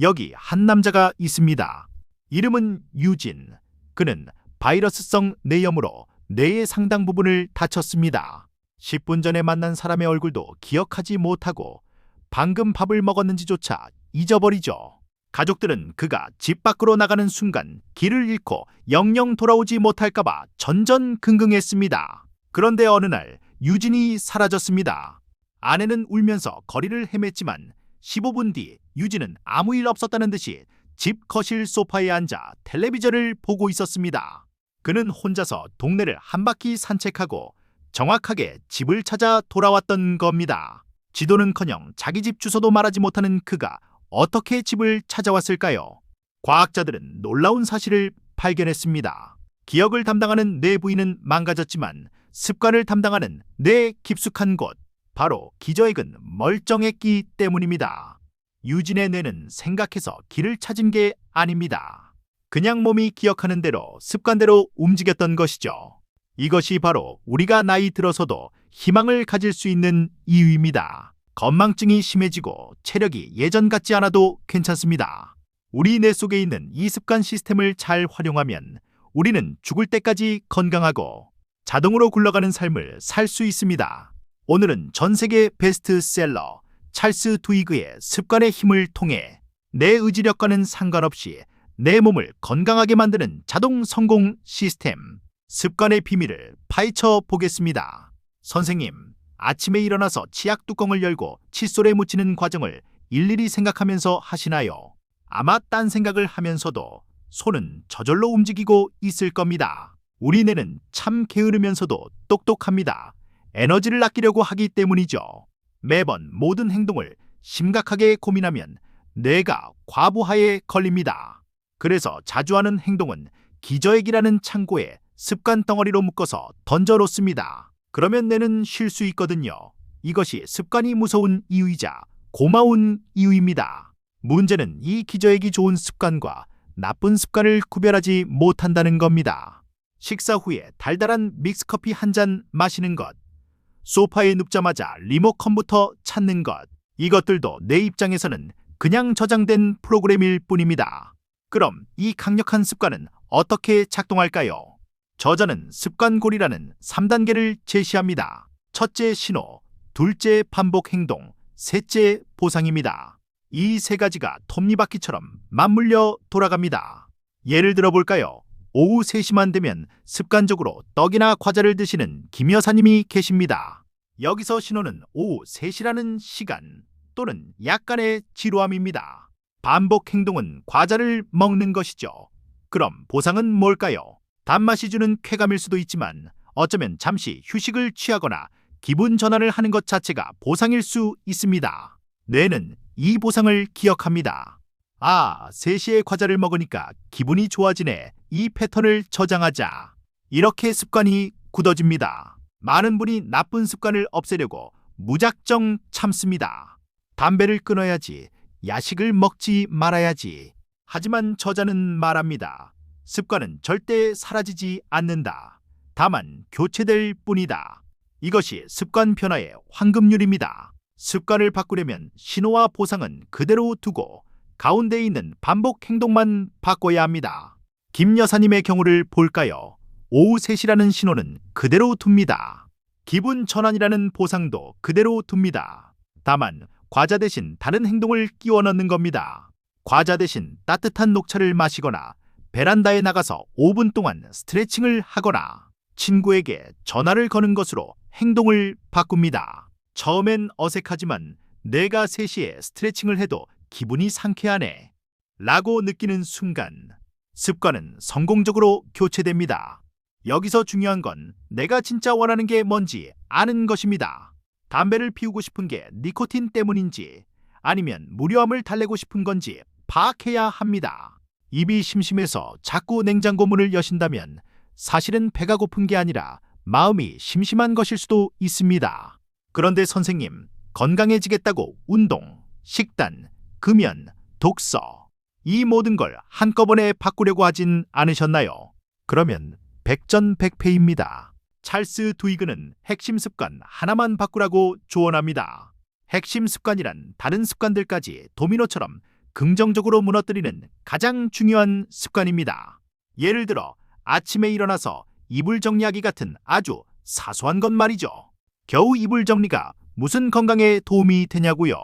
여기 한 남자가 있습니다. 이름은 유진. 그는 바이러스성 뇌염으로 뇌의 상당 부분을 다쳤습니다. 10분 전에 만난 사람의 얼굴도 기억하지 못하고 방금 밥을 먹었는지조차 잊어버리죠. 가족들은 그가 집 밖으로 나가는 순간 길을 잃고 영영 돌아오지 못할까봐 전전긍긍했습니다. 그런데 어느 날 유진이 사라졌습니다. 아내는 울면서 거리를 헤맸지만 15분 뒤 유진은 아무 일 없었다는 듯이 집 거실 소파에 앉아 텔레비전을 보고 있었습니다. 그는 혼자서 동네를 한 바퀴 산책하고 정확하게 집을 찾아 돌아왔던 겁니다. 지도는커녕 자기 집 주소도 말하지 못하는 그가 어떻게 집을 찾아왔을까요? 과학자들은 놀라운 사실을 발견했습니다. 기억을 담당하는 뇌 부위는 망가졌지만 습관을 담당하는 뇌 깊숙한 곳, 바로 기저액은 멀쩡했기 때문입니다. 유진의 뇌는 생각해서 길을 찾은 게 아닙니다. 그냥 몸이 기억하는 대로 습관대로 움직였던 것이죠. 이것이 바로 우리가 나이 들어서도 희망을 가질 수 있는 이유입니다. 건망증이 심해지고 체력이 예전 같지 않아도 괜찮습니다. 우리 뇌 속에 있는 이 습관 시스템을 잘 활용하면 우리는 죽을 때까지 건강하고 자동으로 굴러가는 삶을 살 수 있습니다. 오늘은 전 세계 베스트셀러 찰스 두이그의 습관의 힘을 통해 내 의지력과는 상관없이 내 몸을 건강하게 만드는 자동 성공 시스템, 습관의 비밀을 파헤쳐 보겠습니다. 선생님, 아침에 일어나서 치약 뚜껑을 열고 칫솔에 묻히는 과정을 일일이 생각하면서 하시나요? 아마 딴 생각을 하면서도 손은 저절로 움직이고 있을 겁니다. 우리 뇌는 참 게으르면서도 똑똑합니다. 에너지를 아끼려고 하기 때문이죠. 매번 모든 행동을 심각하게 고민하면 뇌가 과부하에 걸립니다. 그래서 자주 하는 행동은 기저액이라는 창고에 습관 덩어리로 묶어서 던져놓습니다. 그러면 뇌는 쉴 수 있거든요. 이것이 습관이 무서운 이유이자 고마운 이유입니다. 문제는 이 기저액이 좋은 습관과 나쁜 습관을 구별하지 못한다는 겁니다. 식사 후에 달달한 믹스커피 한 잔 마시는 것, 소파에 눕자마자 리모컨부터 찾는 것, 이것들도 내 입장에서는 그냥 저장된 프로그램일 뿐입니다. 그럼 이 강력한 습관은 어떻게 작동할까요? 저자는 습관고리라는 3단계를 제시합니다. 첫째 신호, 둘째 반복 행동, 셋째 보상입니다. 이 세 가지가 톱니바퀴처럼 맞물려 돌아갑니다. 예를 들어 볼까요? 오후 3시만 되면 습관적으로 떡이나 과자를 드시는 김 여사님이 계십니다. 여기서 신호는 오후 3시라는 시간 또는 약간의 지루함입니다. 반복 행동은 과자를 먹는 것이죠. 그럼 보상은 뭘까요? 단맛이 주는 쾌감일 수도 있지만 어쩌면 잠시 휴식을 취하거나 기분 전환을 하는 것 자체가 보상일 수 있습니다. 뇌는 이 보상을 기억합니다. 3시에 과자를 먹으니까 기분이 좋아지네. 이 패턴을 저장하자. 이렇게 습관이 굳어집니다. 많은 분이 나쁜 습관을 없애려고 무작정 참습니다. 담배를 끊어야지, 야식을 먹지 말아야지. 하지만 저자는 말합니다. 습관은 절대 사라지지 않는다. 다만 교체될 뿐이다. 이것이 습관 변화의 황금률입니다. 습관을 바꾸려면 신호와 보상은 그대로 두고 가운데에 있는 반복 행동만 바꿔야 합니다. 김 여사님의 경우를 볼까요? 오후 3시라는 신호는 그대로 둡니다. 기분 전환이라는 보상도 그대로 둡니다. 다만 과자 대신 다른 행동을 끼워 넣는 겁니다. 과자 대신 따뜻한 녹차를 마시거나 베란다에 나가서 5분 동안 스트레칭을 하거나 친구에게 전화를 거는 것으로 행동을 바꿉니다. 처음엔 어색하지만 내가 3시에 스트레칭을 해도 기분이 상쾌하네 라고 느끼는 순간 습관은 성공적으로 교체됩니다. 여기서 중요한 건 내가 진짜 원하는 게 뭔지 아는 것입니다. 담배를 피우고 싶은 게 니코틴 때문인지 아니면 무료함을 달래고 싶은 건지 파악해야 합니다. 입이 심심해서 자꾸 냉장고 문을 여신다면 사실은 배가 고픈 게 아니라 마음이 심심한 것일 수도 있습니다. 그런데 선생님, 건강해지겠다고 운동, 식단, 금연, 독서 이 모든 걸 한꺼번에 바꾸려고 하진 않으셨나요? 그러면 백전백패입니다. 찰스 두이그는 핵심 습관 하나만 바꾸라고 조언합니다. 핵심 습관이란 다른 습관들까지 도미노처럼 긍정적으로 무너뜨리는 가장 중요한 습관입니다. 예를 들어 아침에 일어나서 이불 정리하기 같은 아주 사소한 것 말이죠. 겨우 이불 정리가 무슨 건강에 도움이 되냐고요.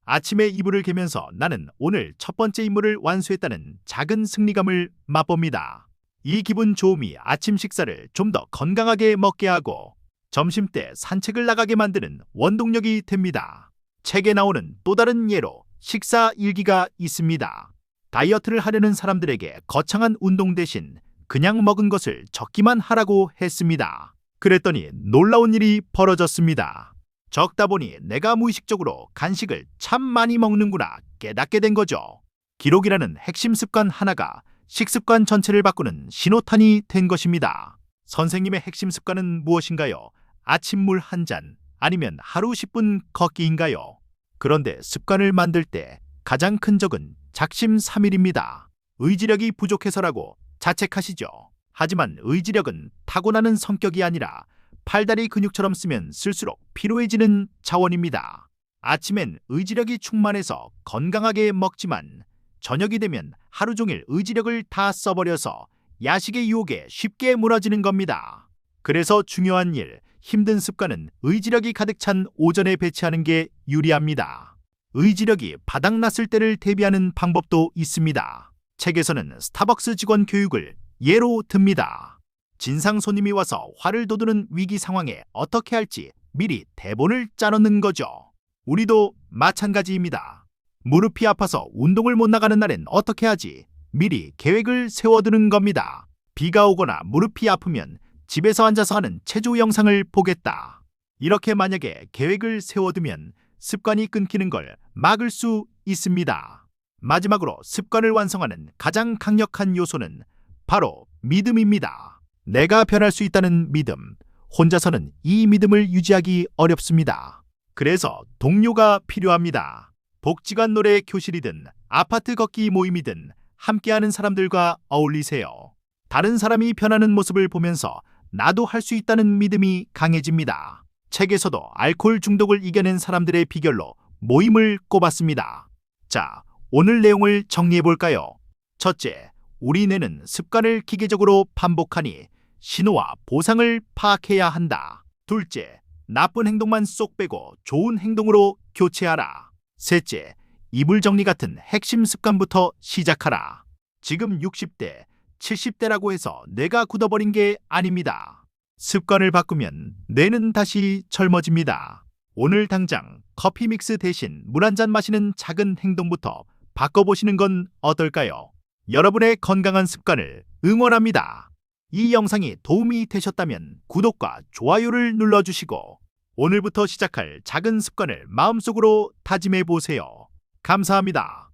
아침에 이불을 개면서 나는 오늘 첫 번째 임무를 완수했다는 작은 승리감을 맛봅니다. 이 기분 좋음이 아침 식사를 좀 더 건강하게 먹게 하고 점심때 산책을 나가게 만드는 원동력이 됩니다. 책에 나오는 또 다른 예로 식사 일기가 있습니다. 다이어트를 하려는 사람들에게 거창한 운동 대신 그냥 먹은 것을 적기만 하라고 했습니다. 그랬더니 놀라운 일이 벌어졌습니다. 적다 보니 내가 무의식적으로 간식을 참 많이 먹는구나 깨닫게 된 거죠. 기록이라는 핵심 습관 하나가 식습관 전체를 바꾸는 신호탄이 된 것입니다. 선생님의 핵심 습관은 무엇인가요? 아침물 한 잔 아니면 하루 10분 걷기인가요? 그런데 습관을 만들 때 가장 큰 적은 작심삼일입니다. 의지력이 부족해서라고 자책하시죠. 하지만 의지력은 타고나는 성격이 아니라 팔다리 근육처럼 쓰면 쓸수록 피로해지는 자원입니다. 아침엔 의지력이 충만해서 건강하게 먹지만 저녁이 되면 하루 종일 의지력을 다 써버려서 야식의 유혹에 쉽게 무너지는 겁니다. 그래서 중요한 일, 힘든 습관은 의지력이 가득 찬 오전에 배치하는 게 유리합니다. 의지력이 바닥났을 때를 대비하는 방법도 있습니다. 책에서는 스타벅스 직원 교육을 예로 듭니다. 진상 손님이 와서 화를 돋우는 위기 상황에 어떻게 할지 미리 대본을 짜놓는 거죠. 우리도 마찬가지입니다. 무릎이 아파서 운동을 못 나가는 날엔 어떻게 하지? 미리 계획을 세워두는 겁니다. 비가 오거나 무릎이 아프면 집에서 앉아서 하는 체조 영상을 보겠다. 이렇게 만약에 계획을 세워두면 습관이 끊기는 걸 막을 수 있습니다. 마지막으로 습관을 완성하는 가장 강력한 요소는 바로 믿음입니다. 내가 변할 수 있다는 믿음. 혼자서는 이 믿음을 유지하기 어렵습니다. 그래서 동료가 필요합니다. 복지관 노래 교실이든 아파트 걷기 모임이든 함께하는 사람들과 어울리세요. 다른 사람이 변하는 모습을 보면서 나도 할 수 있다는 믿음이 강해집니다. 책에서도 알코올 중독을 이겨낸 사람들의 비결로 모임을 꼽았습니다. 자, 오늘 내용을 정리해볼까요? 첫째, 우리 뇌는 습관을 기계적으로 반복하니 신호와 보상을 파악해야 한다. 둘째, 나쁜 행동만 쏙 빼고 좋은 행동으로 교체하라. 셋째, 이불 정리 같은 핵심 습관부터 시작하라. 지금 60대, 70대라고 해서 뇌가 굳어버린 게 아닙니다. 습관을 바꾸면 뇌는 다시 젊어집니다. 오늘 당장 커피 믹스 대신 물 한 잔 마시는 작은 행동부터 바꿔보시는 건 어떨까요? 여러분의 건강한 습관을 응원합니다. 이 영상이 도움이 되셨다면 구독과 좋아요를 눌러주시고 오늘부터 시작할 작은 습관을 마음속으로 다짐해 보세요. 감사합니다.